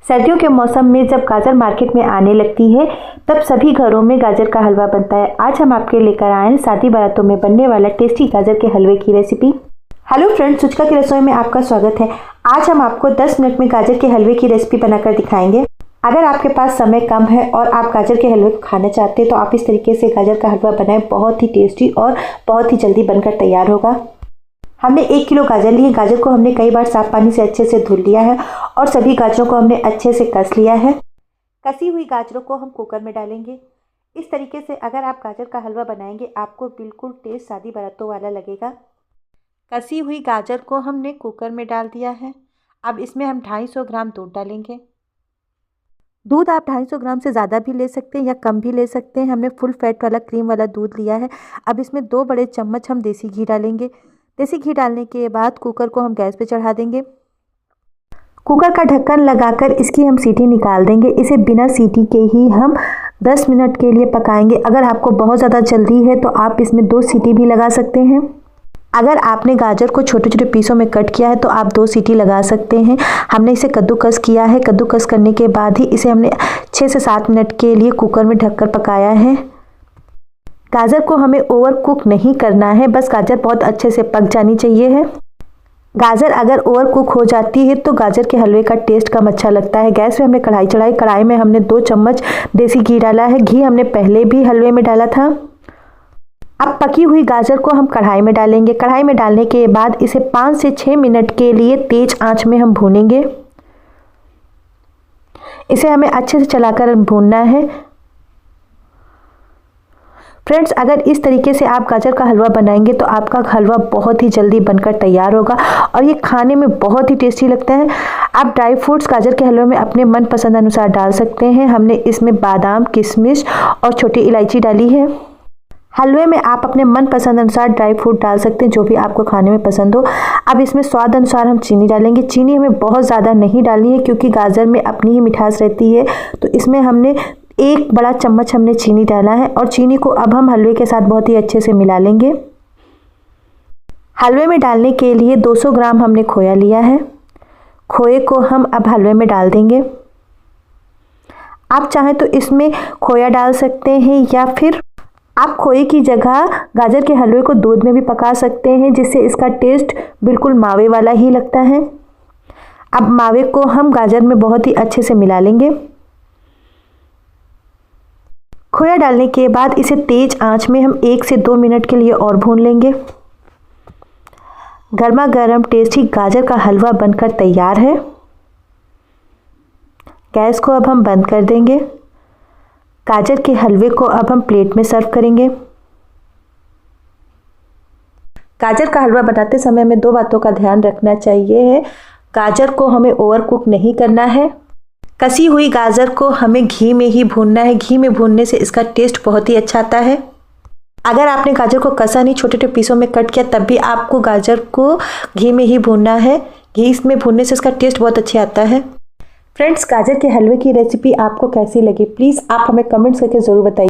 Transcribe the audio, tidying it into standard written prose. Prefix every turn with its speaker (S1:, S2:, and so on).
S1: सर्दियों के मौसम में जब गाजर मार्केट में आने लगती है तब सभी घरों में गाजर का हलवा बनता है। आज हम आपके लेकर आए हैं शादी बारातों में बनने वाला टेस्टी गाजर के हलवे की रेसिपी। हेलो फ्रेंड्स, सुचका की रसोई में आपका स्वागत है। आज हम आपको 10 मिनट में गाजर के हलवे की रेसिपी बनाकर दिखाएंगे। अगर आपके पास समय कम है और आप गाजर के हलवे को खाना चाहते हैं तो आप इस तरीके से गाजर का हलवा बनाएं। बहुत ही टेस्टी और बहुत ही जल्दी बनकर तैयार होगा। हमने 1 किलो गाजर लिए। गाजर को हमने कई बार साफ पानी से अच्छे से धुल लिया है और सभी गाजरों को हमने अच्छे से कस लिया है। कसी हुई गाजरों को हम कुकर में डालेंगे। इस तरीके से अगर आप गाजर का हलवा बनाएंगे आपको बिल्कुल टेस्ट शादी बारातों वाला लगेगा। कसी हुई गाजर को हमने कुकर में डाल दिया है। अब इसमें हम 250 ग्राम दूध डालेंगे। दूध आप 250 ग्राम से ज़्यादा भी ले सकते हैं या कम भी ले सकते हैं। हमने फुल फैट वाला क्रीम वाला दूध लिया है। अब इसमें 2 बड़े चम्मच हम देसी घी डालेंगे। देसी घी डालने के बाद कुकर को हम गैस पे चढ़ा देंगे। कुकर का ढक्कन लगाकर इसकी हम सीटी निकाल देंगे। इसे बिना सीटी के ही हम 10 मिनट के लिए पकाएंगे। अगर आपको बहुत ज़्यादा जल्दी है तो आप इसमें 2 सीटी भी लगा सकते हैं। अगर आपने गाजर को छोटे छोटे पीसों में कट किया है तो आप 2 सीटी लगा सकते हैं। हमने इसे कद्दूकस किया है। कद्दूकस करने के बाद ही इसे हमने 6 से 7 मिनट के लिए कुकर में ढककर पकाया है। गाजर को हमें ओवर कुक नहीं करना है, बस गाजर बहुत अच्छे से पक जानी चाहिए है। गाजर अगर ओवर कुक हो जाती है तो गाजर के हलवे का टेस्ट कम अच्छा लगता है। गैस पे हमने कढ़ाई चढ़ाई। कढ़ाई में हमने 2 चम्मच देसी घी डाला है। घी हमने पहले भी हलवे में डाला था। अब पकी हुई गाजर को हम कढ़ाई में डालेंगे। कढ़ाई में डालने के बाद इसे 5 से 6 मिनट के लिए तेज आंच में हम भूनेंगे। इसे हमें अच्छे से चलाकर भूनना है। फ्रेंड्स, अगर इस तरीके से आप गाजर का हलवा बनाएंगे तो आपका हलवा बहुत ही जल्दी बनकर तैयार होगा और ये खाने में बहुत ही टेस्टी लगता है। आप ड्राई फ्रूट्स गाजर के हलवे में अपने मनपसंद अनुसार डाल सकते हैं। हमने इसमें बादाम, किशमिश और छोटी इलायची डाली है। हलवे में आप अपने मनपसंद अनुसार ड्राई फ्रूट डाल सकते हैं, जो भी आपको खाने में पसंद हो। अब इसमें स्वाद अनुसार हम चीनी डालेंगे। चीनी हमें बहुत ज़्यादा नहीं डालनी है क्योंकि गाजर में अपनी ही मिठास रहती है। तो इसमें हमने 1 बड़ा चम्मच हमने चीनी डाला है और चीनी को अब हम हलवे के साथ बहुत ही अच्छे से मिला लेंगे। हलवे में डालने के लिए 200 ग्राम हमने खोया लिया है। खोए को हम अब हलवे में डाल देंगे। आप चाहें तो इसमें खोया डाल सकते हैं या फिर आप खोए की जगह गाजर के हलवे को दूध में भी पका सकते हैं, जिससे इसका टेस्ट बिल्कुल मावे वाला ही लगता है। अब मावे को हम गाजर में बहुत ही अच्छे से मिला लेंगे। खोया डालने के बाद इसे तेज आंच में हम 1 से 2 मिनट के लिए और भून लेंगे। गर्मा गर्म टेस्टी गाजर का हलवा बनकर तैयार है। गैस को अब हम बंद कर देंगे। गाजर के हलवे को अब हम प्लेट में सर्व करेंगे। गाजर का हलवा बनाते समय हमें 2 बातों का ध्यान रखना चाहिए। गाजर को हमें ओवर कुक नहीं करना है। कसी हुई गाजर को हमें घी में ही भूनना है। घी में भूनने से इसका टेस्ट बहुत ही अच्छा आता है। अगर आपने गाजर को कसा नहीं, छोटे छोटे पीसों में कट किया, तब भी आपको गाजर को घी में ही भूनना है। घी में भूनने से इसका टेस्ट बहुत अच्छा आता है। फ्रेंड्स, गाजर के हलवे की रेसिपी आपको कैसी लगी प्लीज़ आप हमें कमेंट्स करके ज़रूर बताइए।